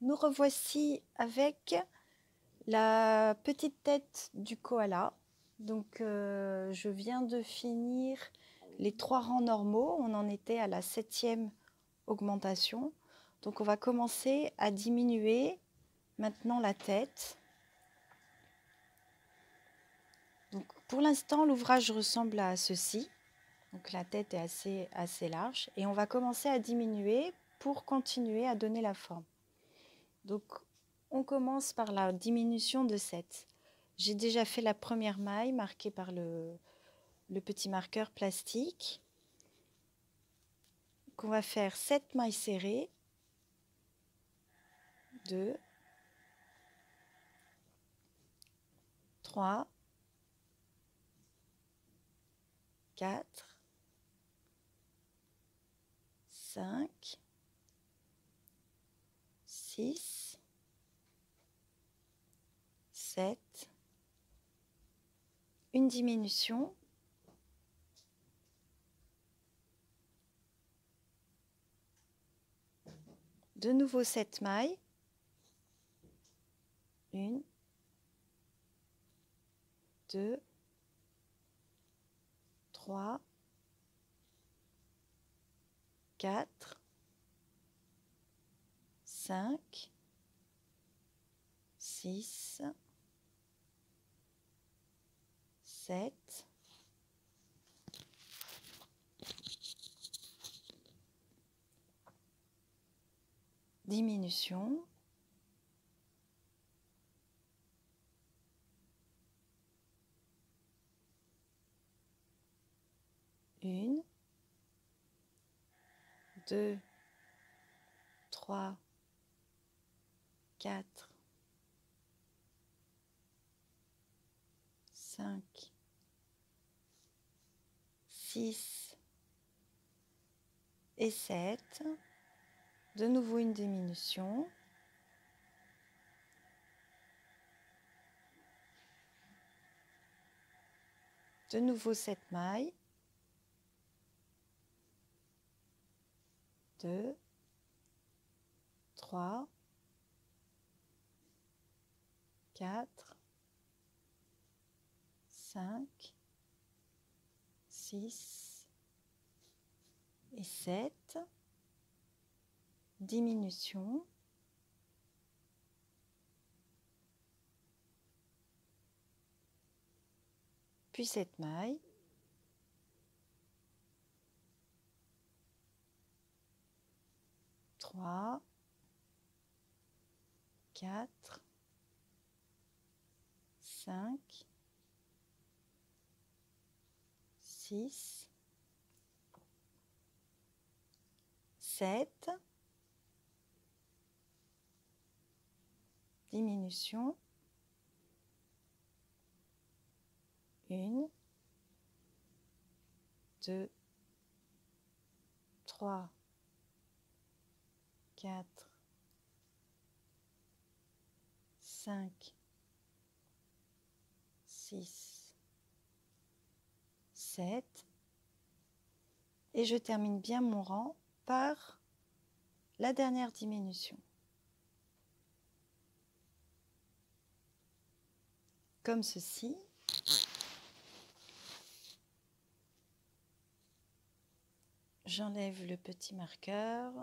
Nous revoici avec la petite tête du koala. Donc, je viens de finir les 3 rangs normaux. On en était à la 7e augmentation. Donc, on va commencer à diminuer maintenant la tête. Donc, pour l'instant, l'ouvrage ressemble à ceci. Donc, la tête est assez large. Et on va commencer à diminuer pour continuer à donner la forme. Donc, on commence par la diminution de 7. J'ai déjà fait la première maille marquée par le petit marqueur plastique. Donc, on va faire 7 mailles serrées. 2, 3, 4, 5, 6, 7, une diminution, de nouveau 7 mailles, 1, 2, 3, 4, 5, 6, 7, diminution, une, 2, 3, 4, 5, 6 et 7. De nouveau une diminution. De nouveau 7 mailles. 2, 3, 4, 5, 6 et 7. Diminution. Puis 7 mailles. 3, 4, 5, 6, 7, diminution, 1, 2, 3, 4, 5, 6, 7. Et je termine bien mon rang par la dernière diminution. Comme ceci. J'enlève le petit marqueur.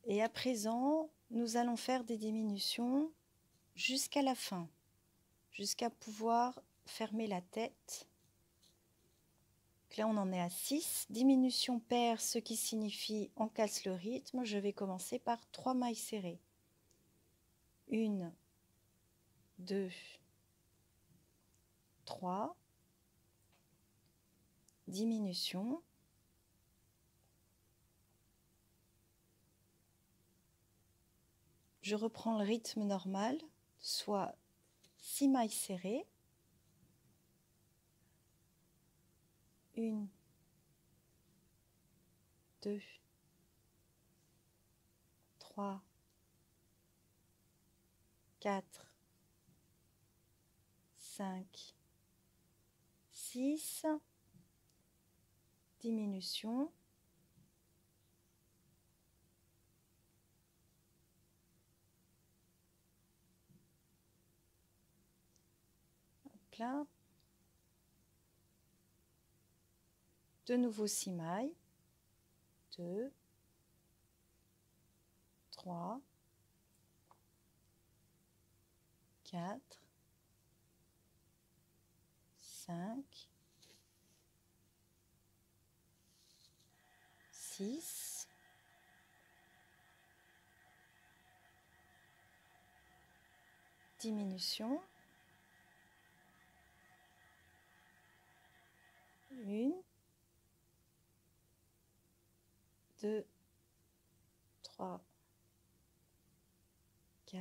Et à présent, nous allons faire des diminutions jusqu'à la fin, jusqu'à pouvoir fermer la tête. Donc là, on en est à 6. Diminution paire, ce qui signifie on casse le rythme. Je vais commencer par 3 mailles serrées. 1, 2, 3. Diminution. Je reprends le rythme normal, soit 6 mailles serrées. 1, 2, 3, 4, 5, 6, diminution, Donc là, de nouveau 6 mailles, 2, 3, 4, 5, 6, 1, 2, 3,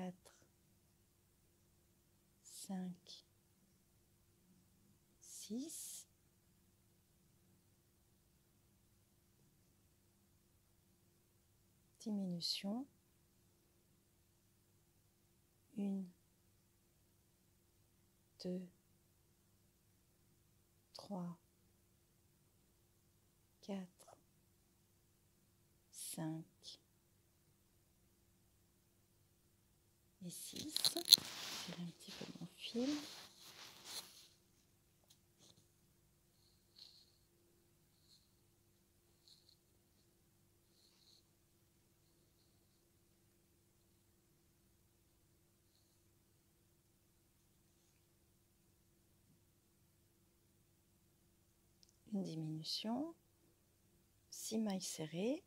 4, 5, 6, 1, 2, 3, 4, 5 et 6. Je tire un petit peu mon fil. Une diminution, 6 mailles serrées,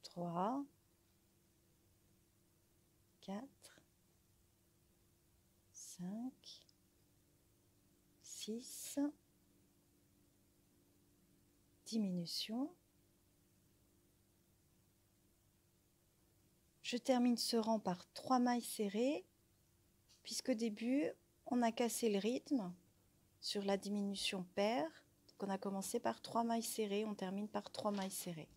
3, 4, 5, 6, diminution. Je termine ce rang par 3 mailles serrées, puisqu'au début, on a cassé le rythme sur la diminution paire. Donc on a commencé par 3 mailles serrées, on termine par 3 mailles serrées.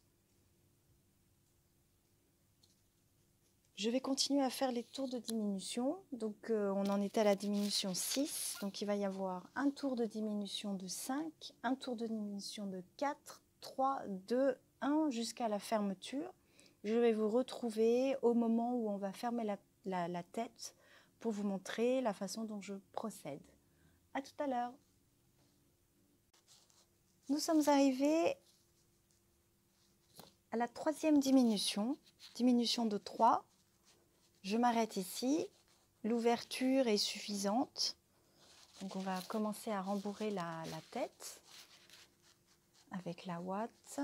Je vais continuer à faire les tours de diminution. Donc on en est à la diminution 6. Donc il va y avoir un tour de diminution de 5, un tour de diminution de 4, 3, 2, 1 jusqu'à la fermeture. Je vais vous retrouver au moment où on va fermer la tête pour vous montrer la façon dont je procède. À tout à l'heure. Nous sommes arrivés à la 3e diminution, diminution de 3. Je m'arrête ici, l'ouverture est suffisante, donc on va commencer à rembourrer la tête avec la ouate.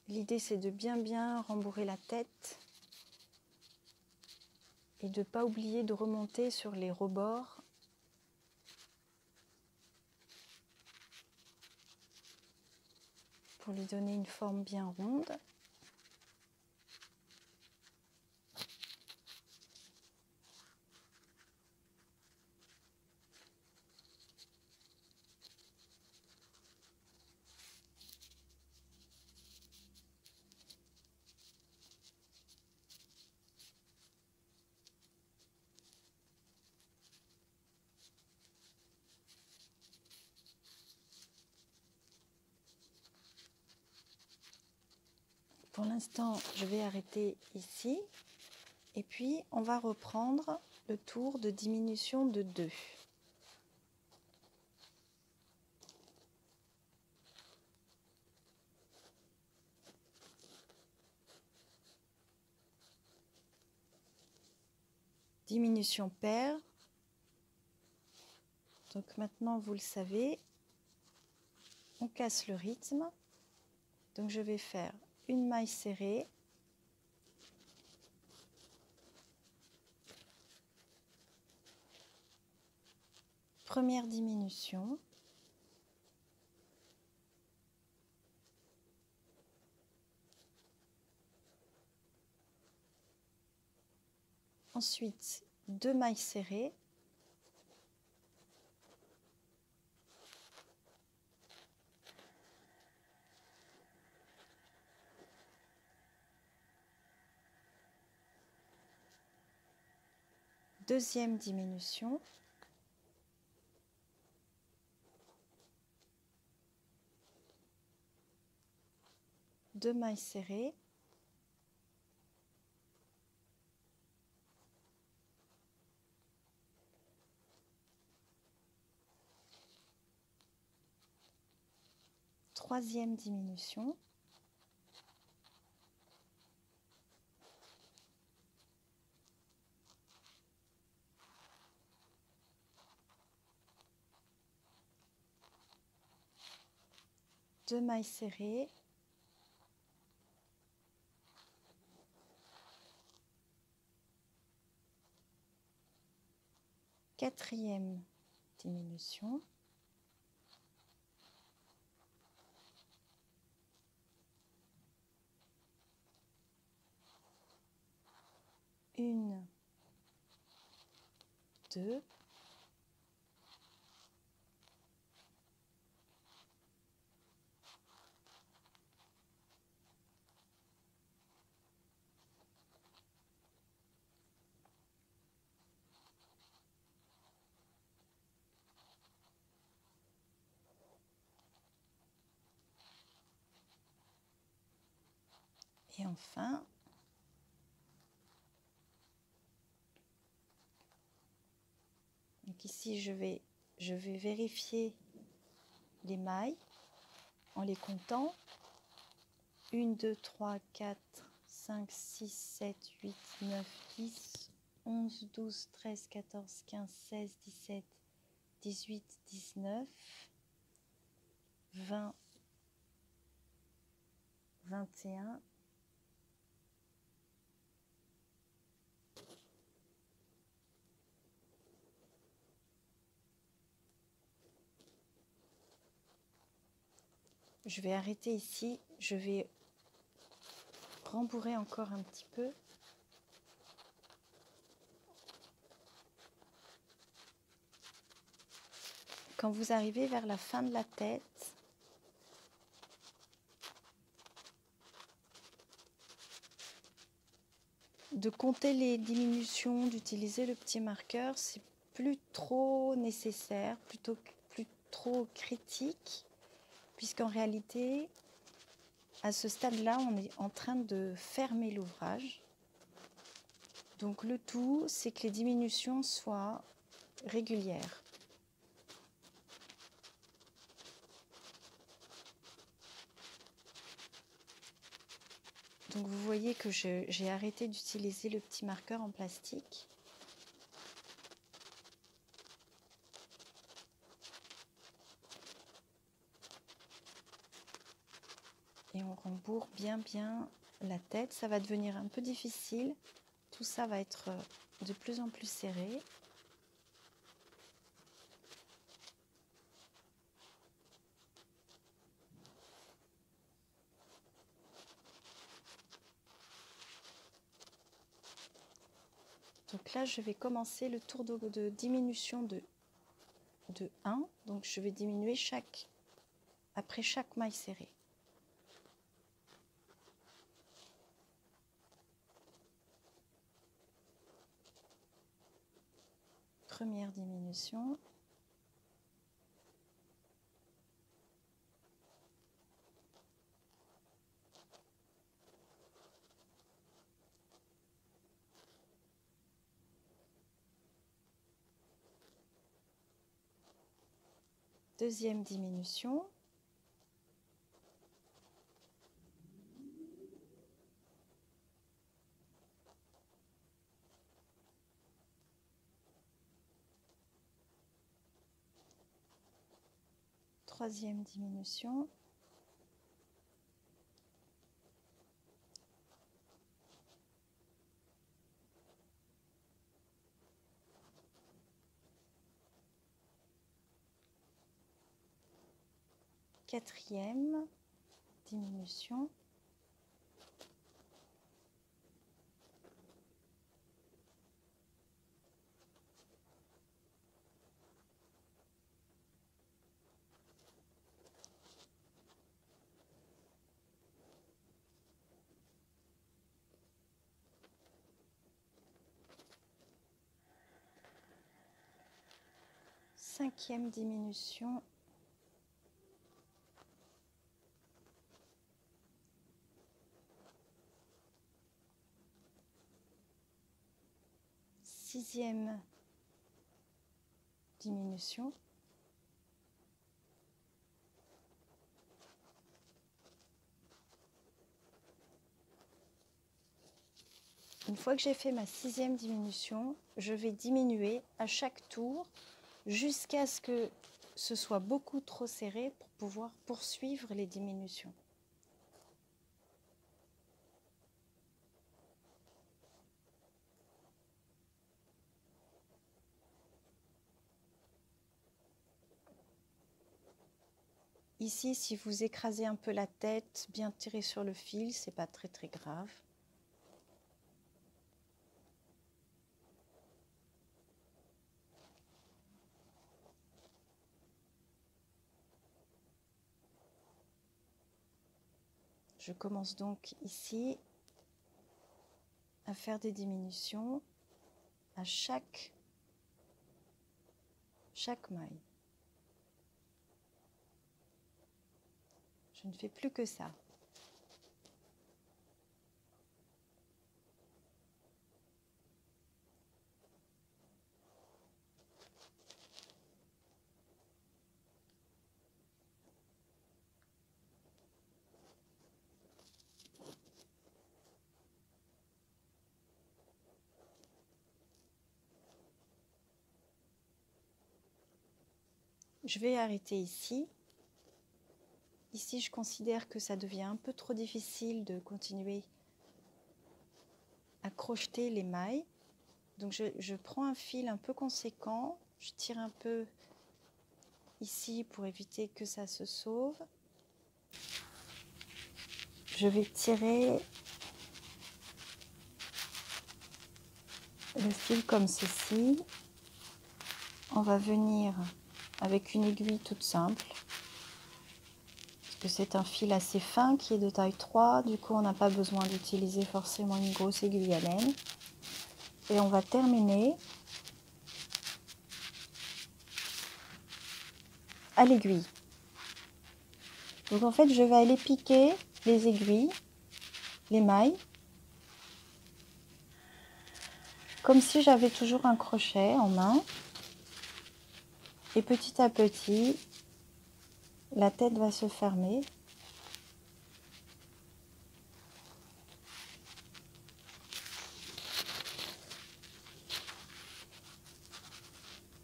L'idée c'est de bien rembourrer la tête et de ne pas oublier de remonter sur les rebords. Pour lui donner une forme bien ronde. Pour l'instant, je vais arrêter ici et puis on va reprendre le tour de diminution de 2. Diminution paire. Donc maintenant, vous le savez, on casse le rythme. Donc je vais faire une maille serrée, première diminution, ensuite 2 mailles serrées, deuxième diminution, 2 mailles serrées, troisième diminution, deux mailles serrées, quatrième diminution, une, deux, et enfin donc ici je vais vérifier les mailles en les comptant. 1, 2, 3, 4, 5, 6, 7, 8, 9, 10, 11, 12, 13, 14, 15, 16, 17, 18, 19, 20, 21, je vais arrêter ici, je vais rembourrer encore un petit peu. Quand vous arrivez vers la fin de la tête, de compter les diminutions, d'utiliser le petit marqueur, c'est plus trop nécessaire, plus trop critique, puisqu'en réalité, à ce stade-là, on est en train de fermer l'ouvrage. Donc le tout, c'est que les diminutions soient régulières. Donc vous voyez que j'ai arrêté d'utiliser le petit marqueur en plastique. Et on rembourre bien la tête. Ça va devenir un peu difficile. Tout ça va être de plus en plus serré. Donc là, je vais commencer le tour de diminution de 1. Donc je vais diminuer après chaque maille serrée. Première diminution. Deuxième diminution. Troisième diminution. Quatrième diminution. Cinquième diminution. 6e diminution. Une fois que j'ai fait ma 6e diminution, je vais diminuer à chaque tour jusqu'à ce que ce soit beaucoup trop serré pour pouvoir poursuivre les diminutions. Ici, si vous écrasez un peu la tête, bien tirer sur le fil, c'est pas très grave. Je commence donc ici à faire des diminutions à chaque maille. Je ne fais plus que ça. Je vais arrêter ici. Ici, je considère que ça devient un peu trop difficile de continuer à crocheter les mailles. Donc, je prends un fil un peu conséquent. Je tire un peu ici pour éviter que ça se sauve. Je vais tirer le fil comme ceci. On va venir avec une aiguille toute simple. Parce que c'est un fil assez fin qui est de taille 3. Du coup, on n'a pas besoin d'utiliser forcément une grosse aiguille à laine. Et on va terminer à l'aiguille. Donc en fait, je vais aller piquer les aiguilles, les mailles, comme si j'avais toujours un crochet en main. Et petit à petit, la tête va se fermer.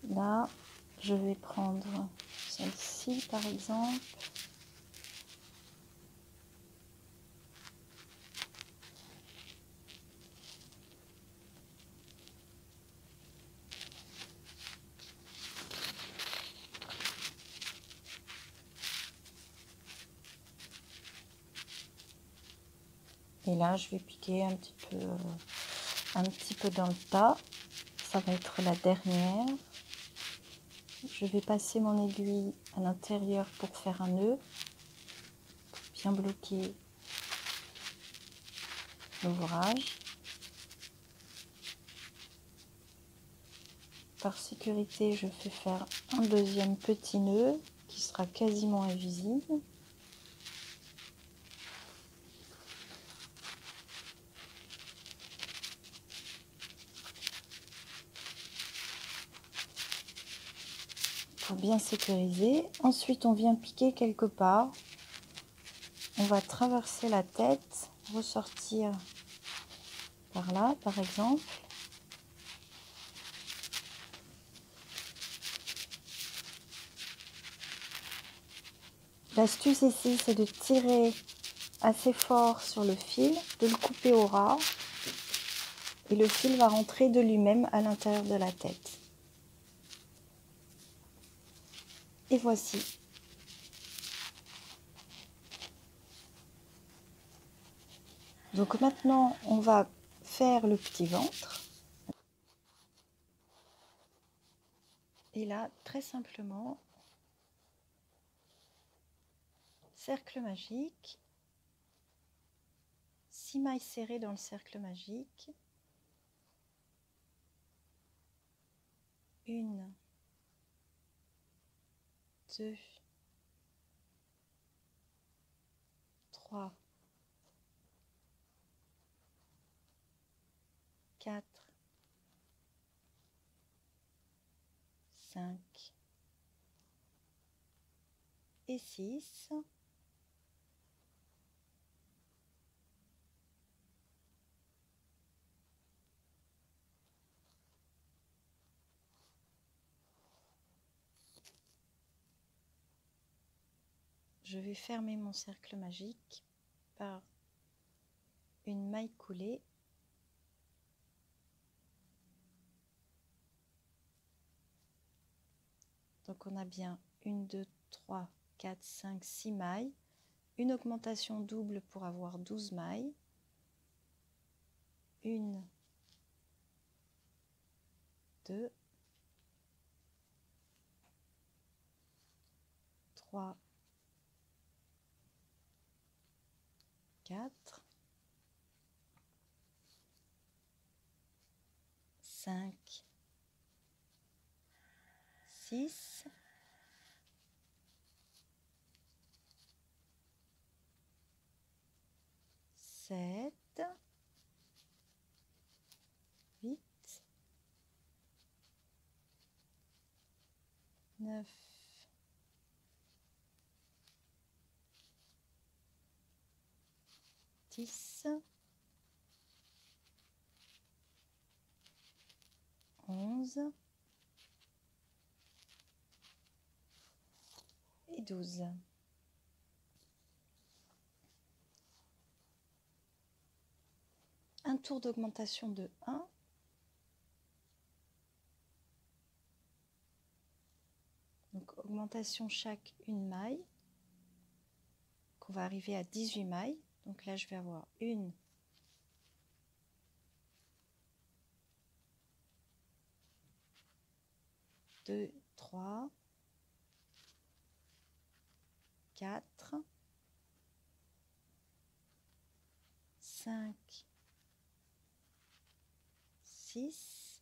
Là, je vais prendre celle-ci par exemple. Et là, je vais piquer un petit peu dans le tas. Ça va être la dernière. Je vais passer mon aiguille à l'intérieur pour faire un nœud, bien bloquer l'ouvrage. Par sécurité, je fais faire un deuxième petit nœud qui sera quasiment invisible. Pour bien sécuriser. Ensuite, on vient piquer quelque part. On va traverser la tête, ressortir par là, par exemple. L'astuce ici, c'est de tirer assez fort sur le fil, de le couper au ras, et le fil va rentrer de lui-même à l'intérieur de la tête. Et voici. Donc maintenant, on va faire le petit ventre. Et là, très simplement, cercle magique, 6 mailles serrées dans le cercle magique, 1, 2, 3, 4, 5 et 6. Je vais fermer mon cercle magique par une maille coulée. Donc on a bien 1, 2, 3, 4, 5, 6 mailles. Une augmentation double pour avoir 12 mailles. 1, 2, 3, 4, 5, 6, 7, 8, 9, 10, 11 et 12. Un tour d'augmentation de 1. Donc augmentation chaque une maille. On va arriver à 18 mailles. Donc là je vais avoir 1, 2, 3, 4, 5, 6,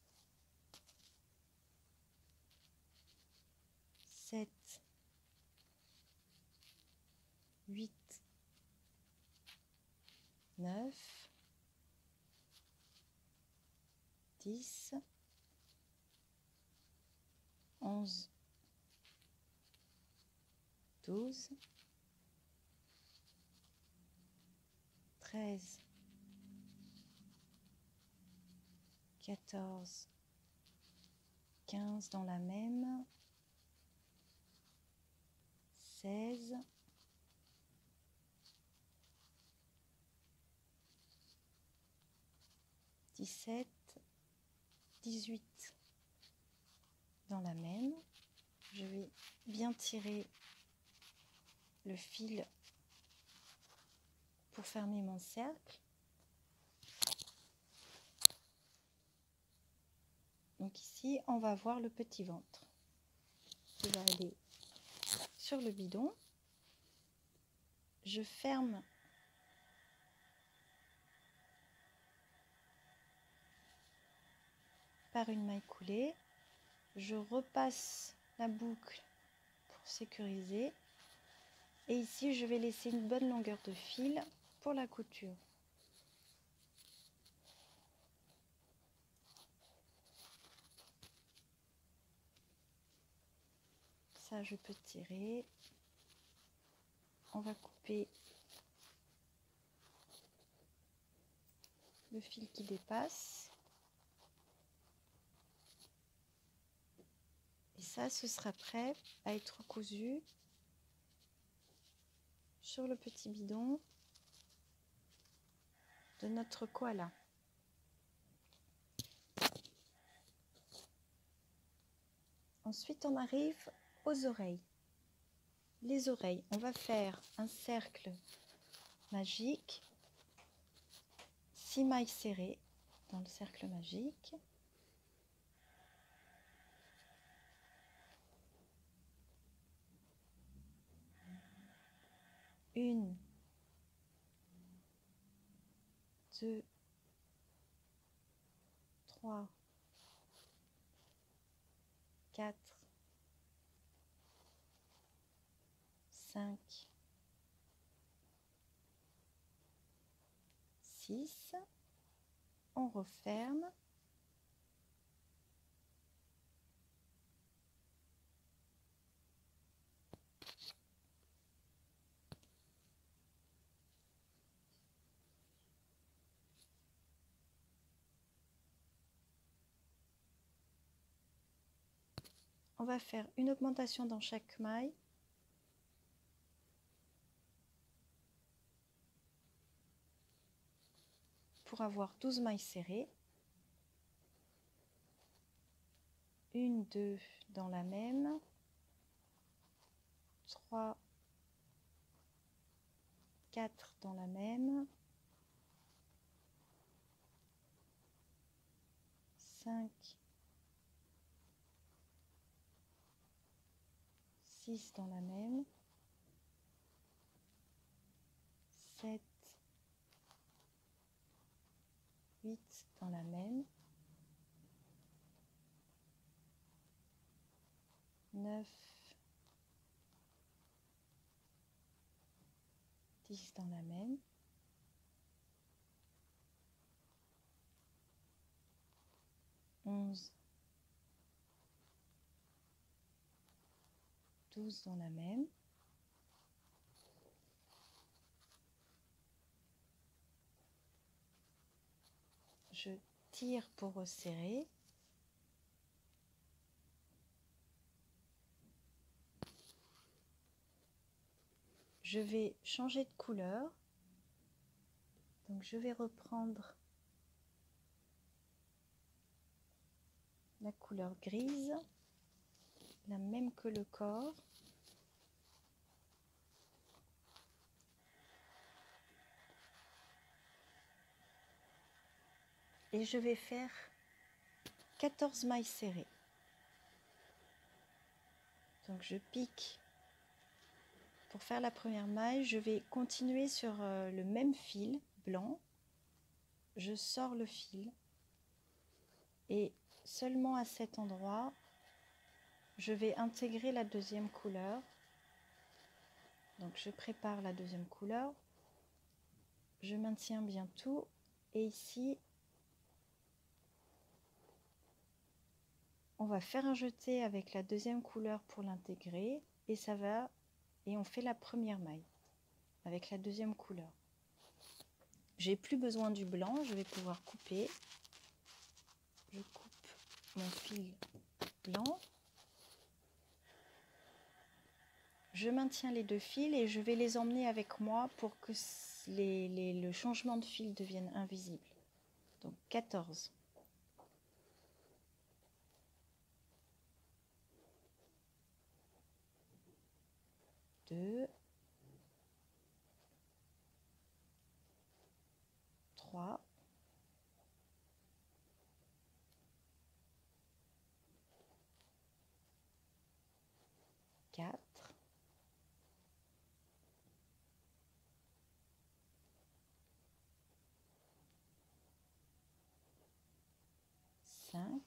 7, 8, 9, 10, 11, 12, 13, 14, 15 dans la même, 16, 17, 18 dans la même. Je vais bien tirer le fil pour fermer mon cercle. Donc ici, on va voir le petit ventre. Je vais aller sur le bidon. Je ferme par une maille coulée. Je repasse la boucle pour sécuriser. Et ici, je vais laisser une bonne longueur de fil pour la couture. Ça, je peux tirer. On va couper le fil qui dépasse. Et ça, ce sera prêt à être cousu sur le petit bidon de notre koala. Ensuite, on arrive aux oreilles. Les oreilles, on va faire un cercle magique, 6 mailles serrées dans le cercle magique. Une, 2, 3, 4, 5, 6. On referme. On va faire une augmentation dans chaque maille. Pour avoir 12 mailles serrées. 1, 2 dans la même. 3, 4 dans la même. 5, 6 dans la même. 7, 8 dans la même. 9, 10 dans la même. 11, 12 dans la même. Je tire pour resserrer. Je vais changer de couleur. Donc je vais reprendre la couleur grise, la même que le corps. Et je vais faire 14 mailles serrées. Donc je pique pour faire la première maille. Je vais continuer sur le même fil blanc. Je sors le fil et seulement à cet endroit, je vais intégrer la deuxième couleur. Donc je prépare la deuxième couleur. Je maintiens bien tout et ici, on va faire un jeté avec la deuxième couleur pour l'intégrer et ça va, et on fait la première maille avec la deuxième couleur. J'ai plus besoin du blanc, je vais pouvoir couper. Je coupe mon fil blanc. Je maintiens les deux fils et je vais les emmener avec moi pour que le changement de fil devienne invisible. Donc 14. 2, 3, 4, 5,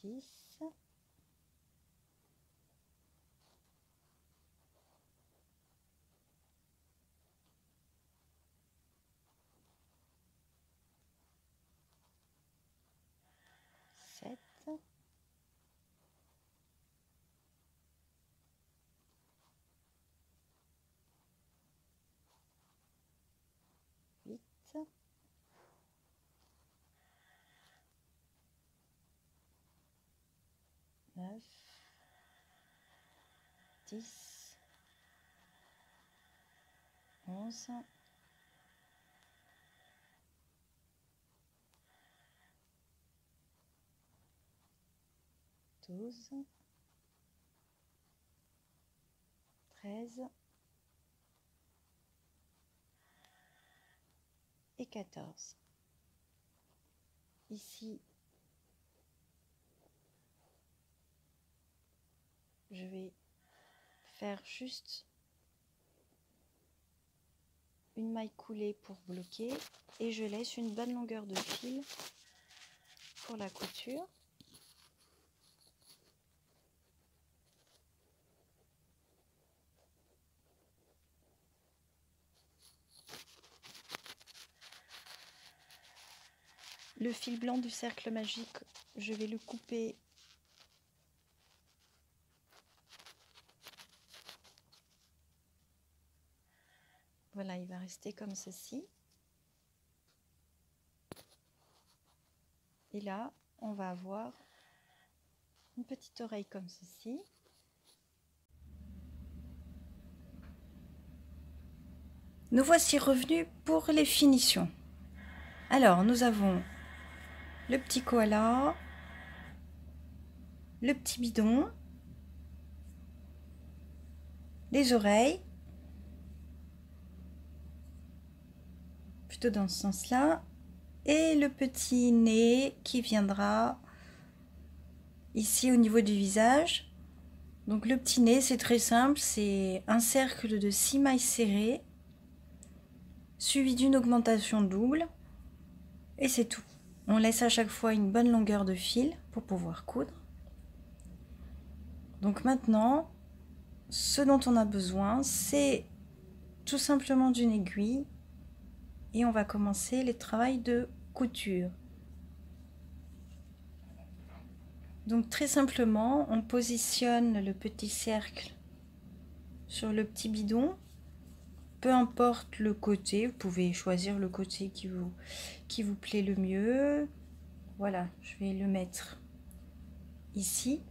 6, 7, 8, 9, 10, 11, 12, 13 et 14. Ici, je vais faire juste une maille coulée pour bloquer et je laisse une bonne longueur de fil pour la couture. Le fil blanc du cercle magique, je vais le couper Voilà, il va rester comme ceci. Et là, on va avoir une petite oreille comme ceci. Nous voici revenus pour les finitions. Alors, nous avons le petit koala, le petit bidon, les oreilles, plutôt dans ce sens-là, et le petit nez qui viendra ici au niveau du visage. Donc le petit nez, c'est très simple, c'est un cercle de 6 mailles serrées, suivi d'une augmentation double, et c'est tout. On laisse à chaque fois une bonne longueur de fil pour pouvoir coudre. Donc maintenant, ce dont on a besoin, c'est tout simplement d'une aiguille, et on va commencer les travaux de couture. Donc très simplement, on positionne le petit cercle sur le petit bidon, peu importe le côté, vous pouvez choisir le côté qui vous plaît le mieux. Voilà, je vais le mettre ici.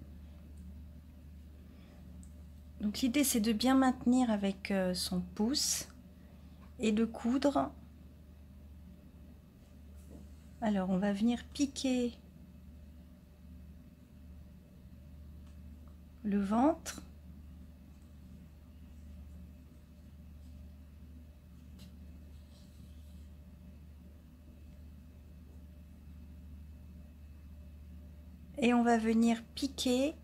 Donc l'idée c'est de bien maintenir avec son pouce et de coudre. Alors on va venir piquer le ventre. Et on va venir piquer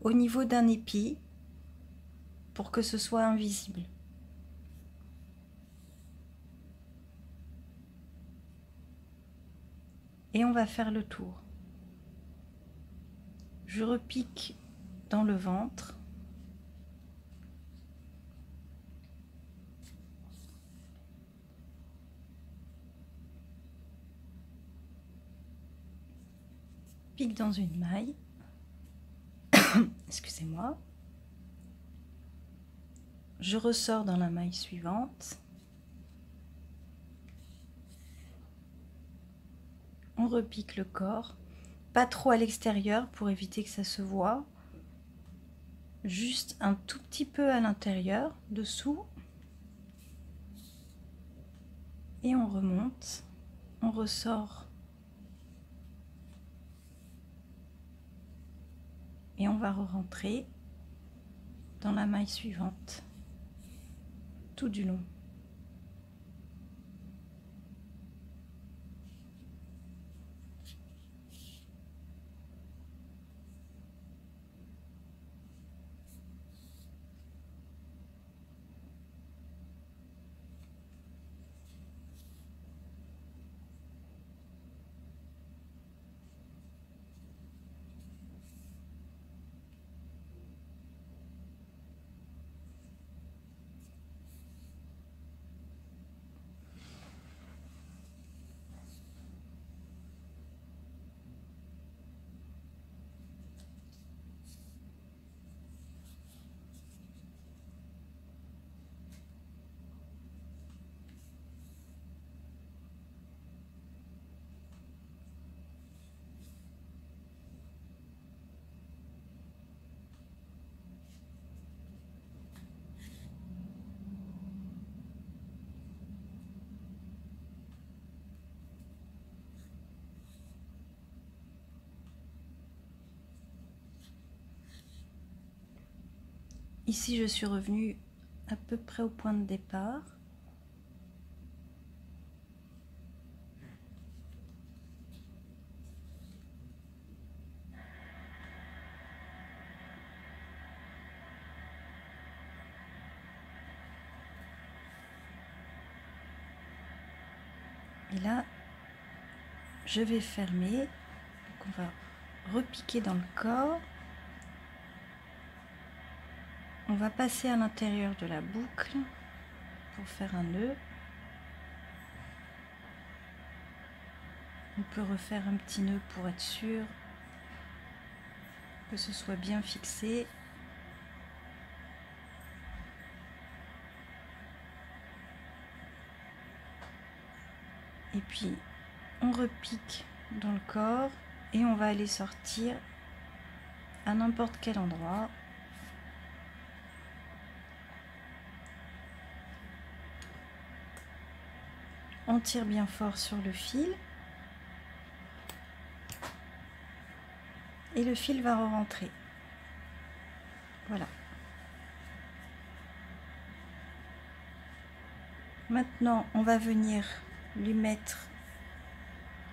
au niveau d'un épi pour que ce soit invisible. Et on va faire le tour. Je repique dans le ventre. Pique dans une maille. Excusez-moi. Je ressors dans la maille suivante. On repique le corps, pas trop à l'extérieur pour éviter que ça se voie, juste un tout petit peu à l'intérieur, dessous, et on remonte, on ressort, et on va re-rentrer dans la maille suivante, tout du long. Ici, je suis revenue à peu près au point de départ. Et là, je vais fermer. Donc on va repiquer dans le corps. On va passer à l'intérieur de la boucle pour faire un nœud. On peut refaire un petit nœud pour être sûr que ce soit bien fixé. puis on repique dans le corps et on va aller sortir à n'importe quel endroit. On tire bien fort sur le fil et le fil va re-rentrer. Voilà. Maintenant, on va venir lui mettre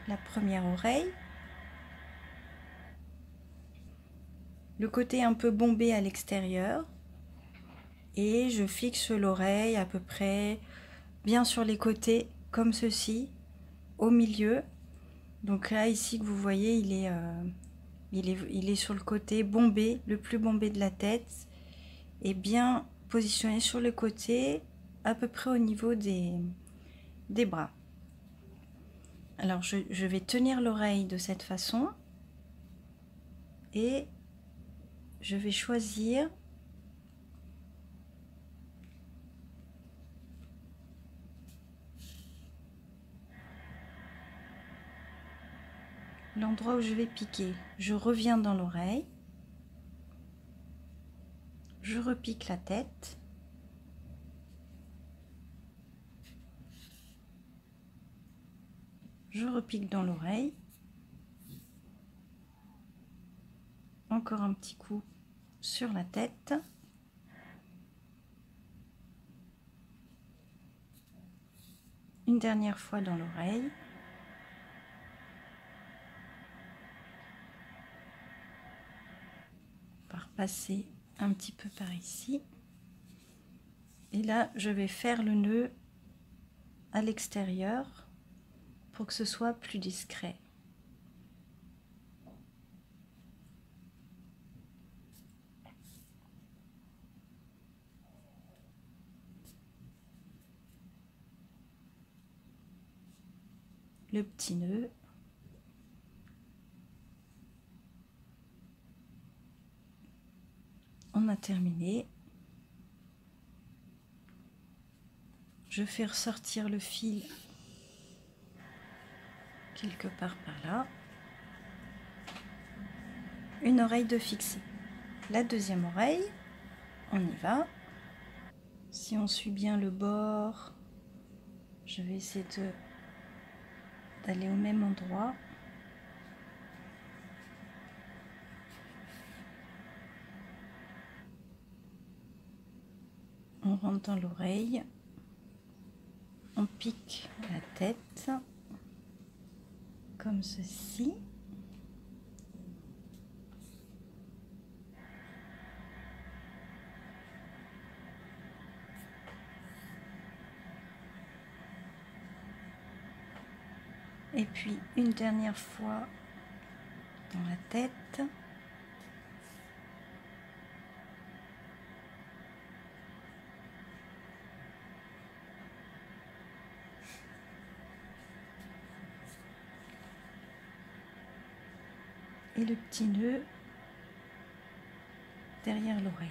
la première oreille. Le côté un peu bombé à l'extérieur. Et je fixe l'oreille à peu près bien sur les côtés, comme ceci, au milieu. Donc là, ici, que vous voyez, il est sur le côté bombé, le plus bombé de la tête, et bien positionné sur le côté, à peu près au niveau des bras. Alors, je vais tenir l'oreille de cette façon, et je vais choisir l'endroit où je vais piquer. Je reviens dans l'oreille, je repique la tête, je repique dans l'oreille, encore un petit coup sur la tête, une dernière fois dans l'oreille, par passer un petit peu par ici, et là je vais faire le nœud à l'extérieur pour que ce soit plus discret. Le petit nœud, on a terminé. Je fais ressortir le fil quelque part par là. Une oreille de fixée. La deuxième oreille, on y va. Si on suit bien le bord, je vais essayer d'aller au même endroit. On rentre dans l'oreille, on pique la tête, comme ceci. Et puis une dernière fois dans la tête. Et le petit nœud derrière l'oreille.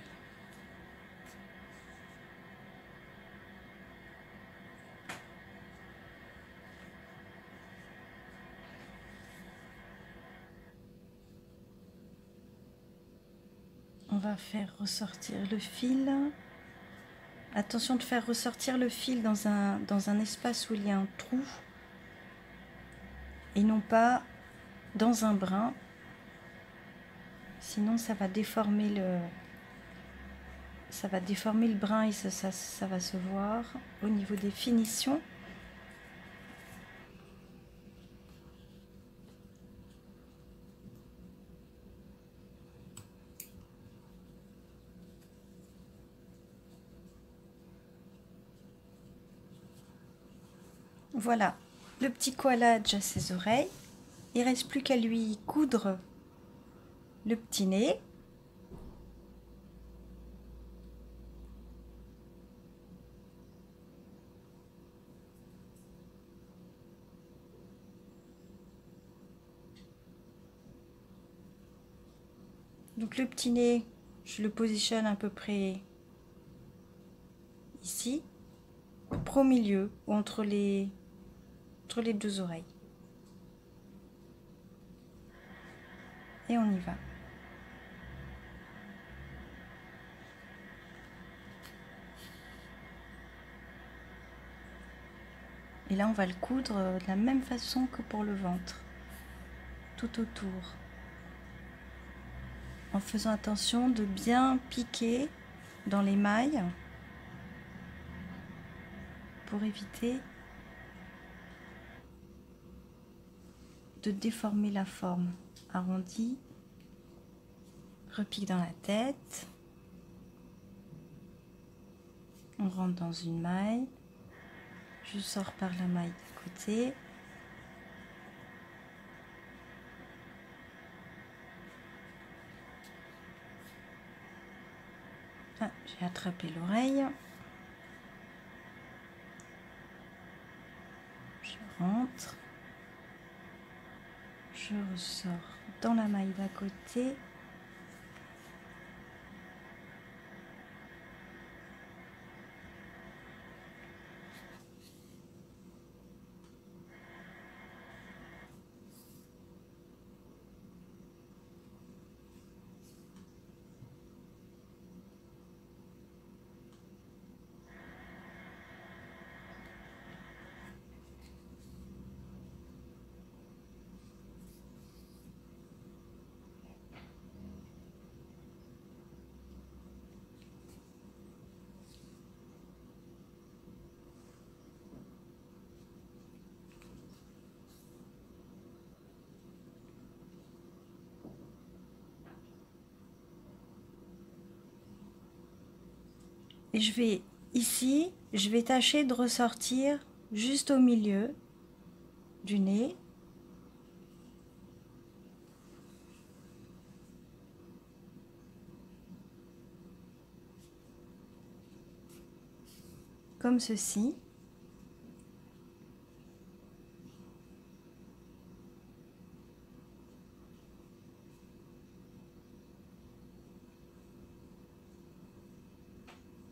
On va faire ressortir le fil. Attention de faire ressortir le fil dans un espace où il y a un trou et non pas dans un brin. Sinon ça va déformer le brin et ça va se voir au niveau des finitions. Voilà, le petit koala a déjà ses oreilles. Il ne reste plus qu'à lui coudre le petit nez. Donc le petit nez, je le positionne à peu près ici, au milieu, entre les entre les deux oreilles. Et on y va. Et là, on va le coudre de la même façon que pour le ventre, tout autour. En faisant attention de bien piquer dans les mailles pour éviter de déformer la forme. Arrondi, repique dans la tête, on rentre dans une maille, je sors par la maille d'à côté. Ah, j'ai attrapé l'oreille. Je rentre. Je ressors dans la maille d'à côté. Et je vais ici, je vais tâcher de ressortir juste au milieu du nez. Comme ceci.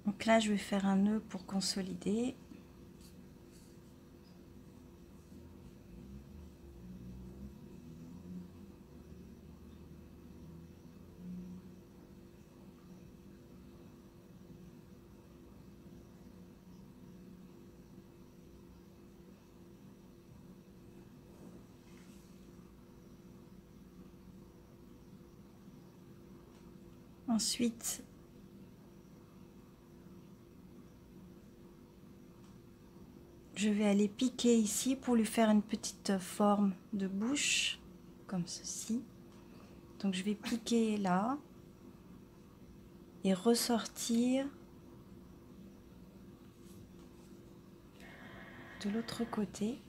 Donc là, je vais faire un nœud pour consolider. Ensuite, je vais aller piquer ici pour lui faire une petite forme de bouche, comme ceci. Donc je vais piquer là et ressortir de l'autre côté.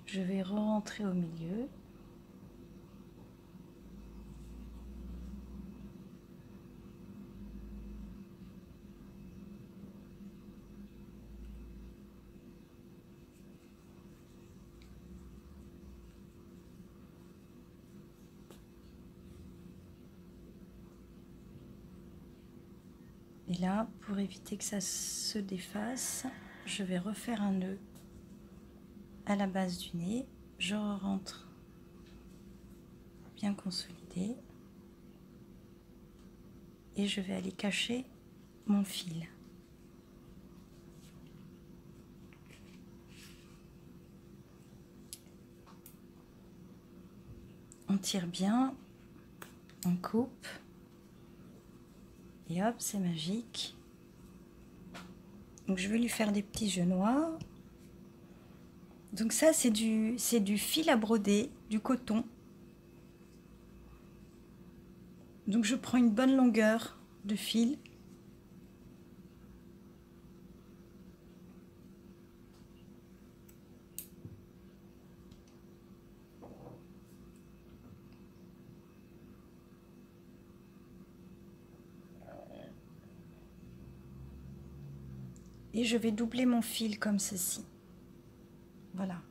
Je vais re-rentrer au milieu. Et là, pour éviter que ça se défasse, je vais refaire un nœud à la base du nez. Je rentre bien consolidé et je vais aller cacher mon fil. On tire bien, on coupe et hop, c'est magique. Donc je vais lui faire des petits jeux noirs. Donc ça, c'est du fil à broder, du coton. Donc je prends une bonne longueur de fil. Et je vais doubler mon fil comme ceci. Voilà.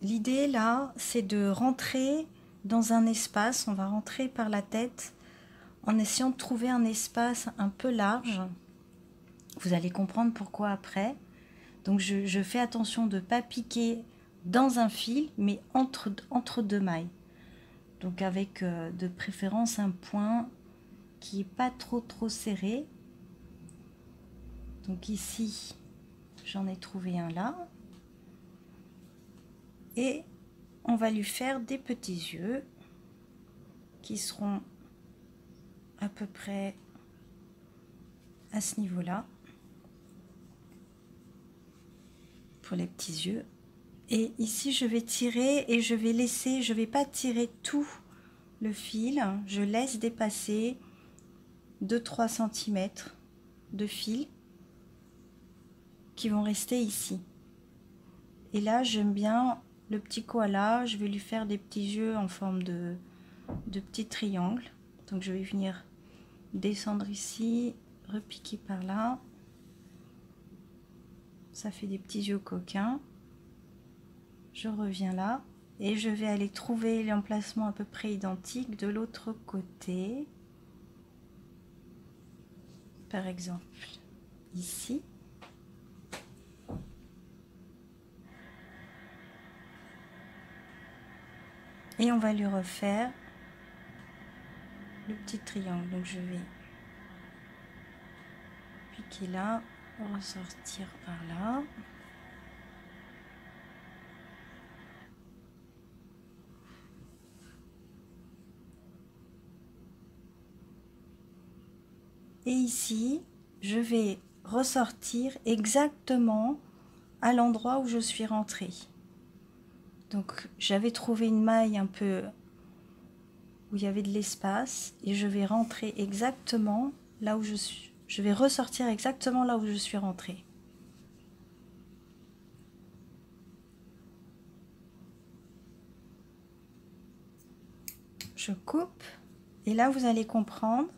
l'idée là, c'est de rentrer dans un espace. On va rentrer par la tête en essayant de trouver un espace un peu large. Vous allez comprendre pourquoi après. Donc je fais attention de ne pas piquer dans un fil, mais entre deux mailles. Donc avec de préférence un point qui n'est pas trop serré. Donc ici, j'en ai trouvé un là. Et on va lui faire des petits yeux qui seront à peu près à ce niveau-là. Pour les petits yeux. Et ici, je vais tirer et je vais laisser, je vais pas tirer tout le fil. Je laisse dépasser 2-3 cm de fil qui vont rester ici. Et là, j'aime bien le petit koala. Je vais lui faire des petits yeux en forme de petits triangles. Donc, je vais venir descendre ici, repiquer par là. Ça fait des petits yeux coquins. Je reviens là et je vais aller trouver l'emplacement à peu près identique de l'autre côté. Par exemple, ici. Et on va lui refaire le petit triangle. Donc je vais piquer là, ressortir par là. Et ici, je vais ressortir exactement à l'endroit où je suis rentrée. Donc j'avais trouvé une maille un peu où il y avait de l'espace et je vais rentrer exactement là où je suis. Je vais ressortir exactement là où je suis rentrée. Je coupe et là vous allez comprendre.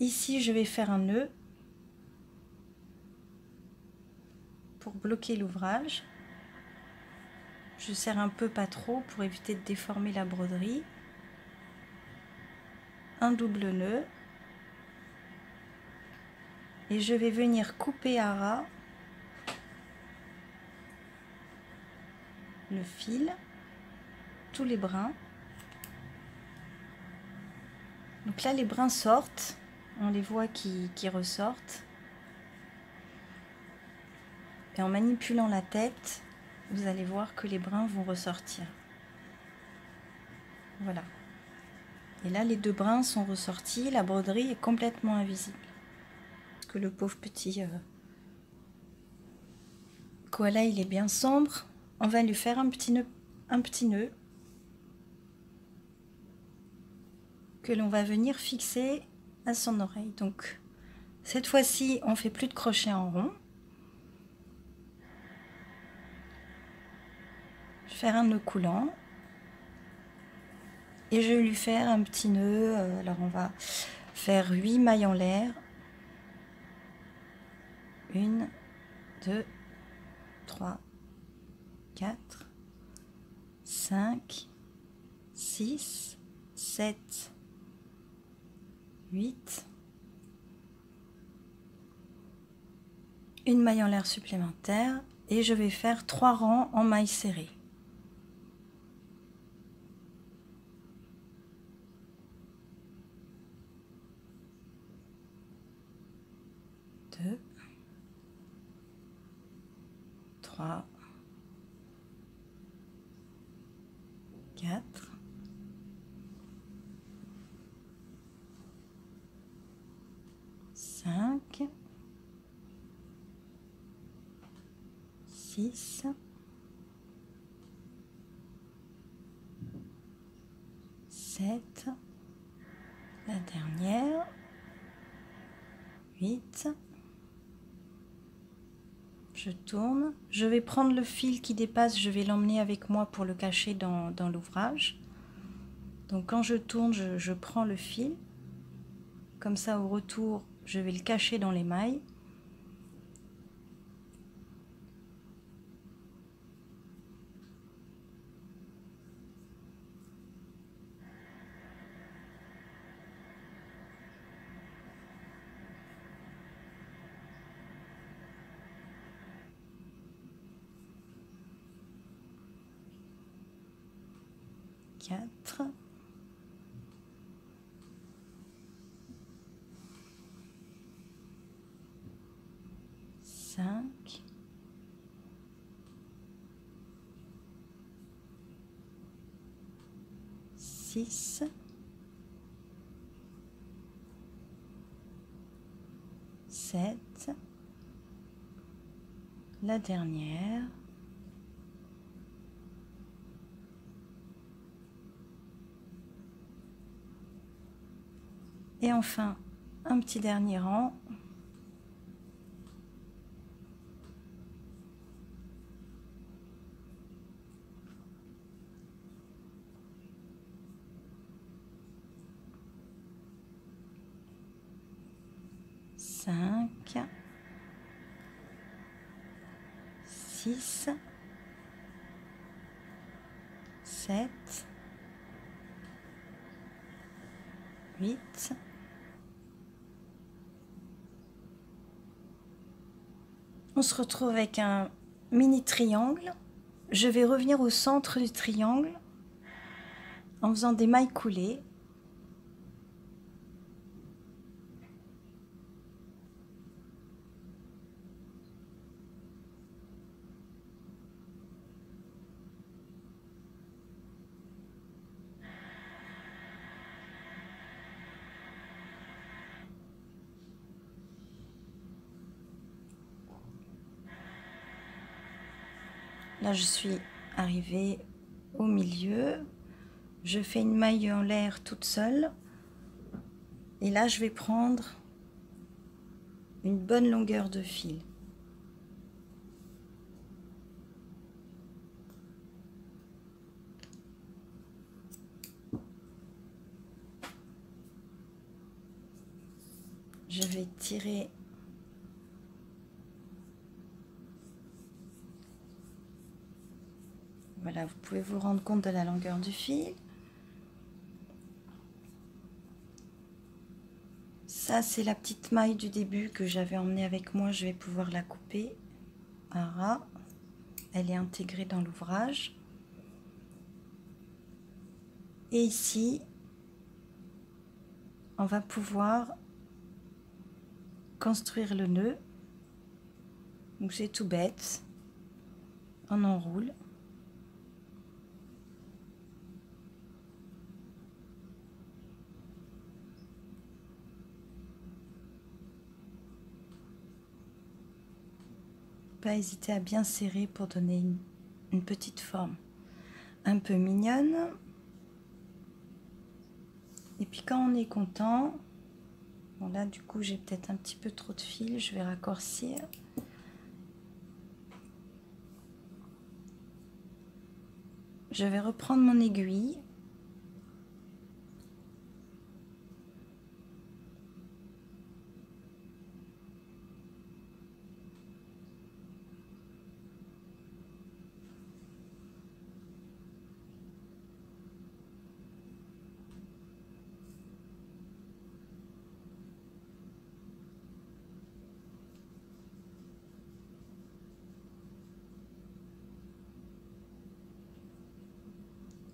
Ici je vais faire un nœud pour bloquer l'ouvrage. Je serre un peu, pas trop, pour éviter de déformer la broderie. Un double nœud. Et je vais venir couper à ras le fil, tous les brins. Donc là les brins sortent, on les voit qui ressortent. Et en manipulant la tête, vous allez voir que les brins vont ressortir. Voilà. Et là les deux brins sont ressortis, la broderie est complètement invisible. Parce que le pauvre petit koala il est bien sombre. On va lui faire un petit nœud que l'on va venir fixer à son oreille. Donc cette fois-ci on fait plus de crochet en rond. Faire un nœud coulant et je vais lui faire un petit nœud. Alors on va faire 8 mailles en l'air. 1, 2, 3, 4, 5, 6, 7, 8. Une maille en l'air supplémentaire et je vais faire 3 rangs en mailles serrées. 2, 3, 4, 5, 6, 7, la dernière, 8. Je tourne, je vais prendre le fil qui dépasse, je vais l'emmener avec moi pour le cacher dans l'ouvrage. Donc quand je tourne, je prends le fil, comme ça au retour, je vais le cacher dans les mailles. 4, 5, 6, 7, la dernière, et enfin un petit dernier rang. Cinq, 6, 7, 8, on se retrouve avec un mini triangle. Je vais revenir au centre du triangle en faisant des mailles coulées. Là, je suis arrivée au milieu. Je fais une maille en l'air toute seule. Et là, je vais prendre une bonne longueur de fil. Je vais tirer voilà, vous pouvez vous rendre compte de la longueur du fil. Ça, c'est la petite maille du début que j'avais emmenée avec moi. Je vais pouvoir la couper. Voilà. Elle est intégrée dans l'ouvrage. Et ici, on va pouvoir construire le nœud. Donc c'est tout bête. On enroule. Pas hésiter à bien serrer pour donner une petite forme un peu mignonne. Et puis quand on est content, bon là du coup j'ai peut-être un petit peu trop de fil, je vais raccourcir. Je vais reprendre mon aiguille.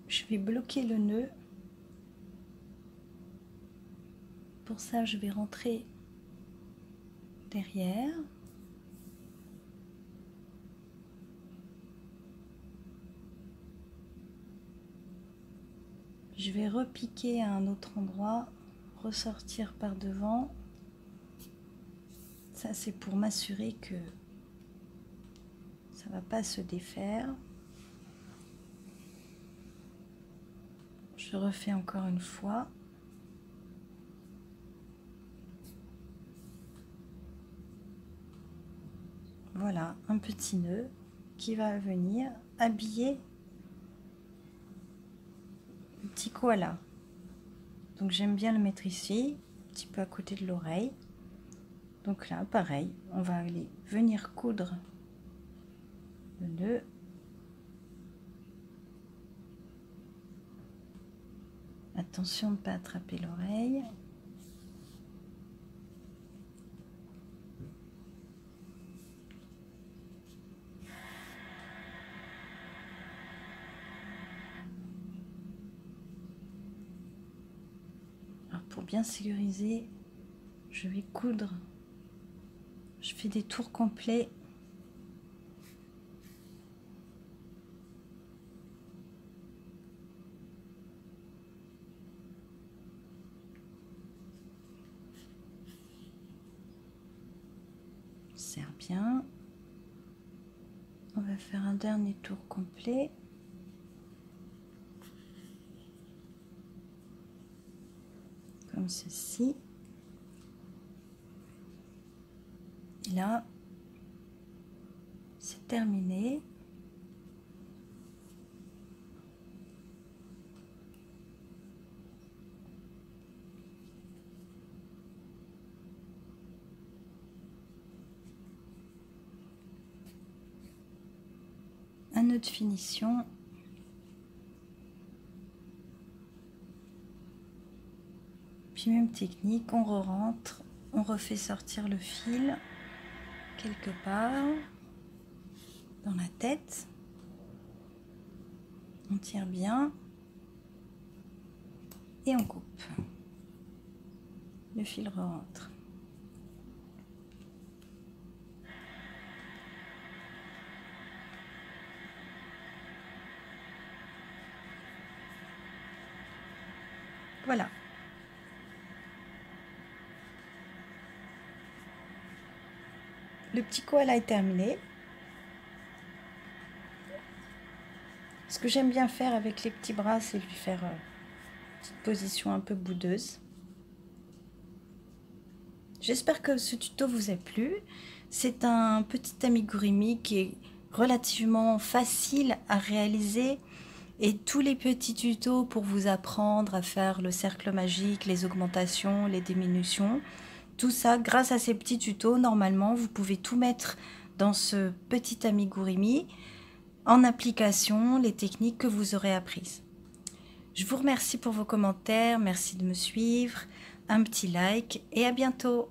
Je vais bloquer le nœud. Pour ça, je vais rentrer derrière. Je vais repiquer à un autre endroit, ressortir par devant. Ça, c'est pour m'assurer que ça ne va pas se défaire. Je refais encore une fois. Voilà, un petit nœud qui va venir habiller le petit koala. Donc j'aime bien le mettre ici, un petit peu à côté de l'oreille. Donc là, pareil, on va aller venir coudre le nœud. Attention de ne pas attraper l'oreille. pour bien sécuriser, je vais coudre. Je fais des tours complets. Serre bien. On va faire un dernier tour complet. Comme ceci. Et là, c'est terminé. Un autre finition. Puis même technique, on re-rentre, on refait sortir le fil quelque part dans la tête. On tire bien et on coupe. Le fil re-rentre. Voilà. Le petit koala est terminé. Ce que j'aime bien faire avec les petits bras, c'est lui faire une petite position un peu boudeuse. J'espère que ce tuto vous a plu. C'est un petit amigurumi qui est relativement facile à réaliser. Et tous les petits tutos pour vous apprendre à faire le cercle magique, les augmentations, les diminutions, tout ça, grâce à ces petits tutos, normalement, vous pouvez tout mettre dans ce petit amigurumi en application, les techniques que vous aurez apprises. Je vous remercie pour vos commentaires, merci de me suivre, un petit like et à bientôt.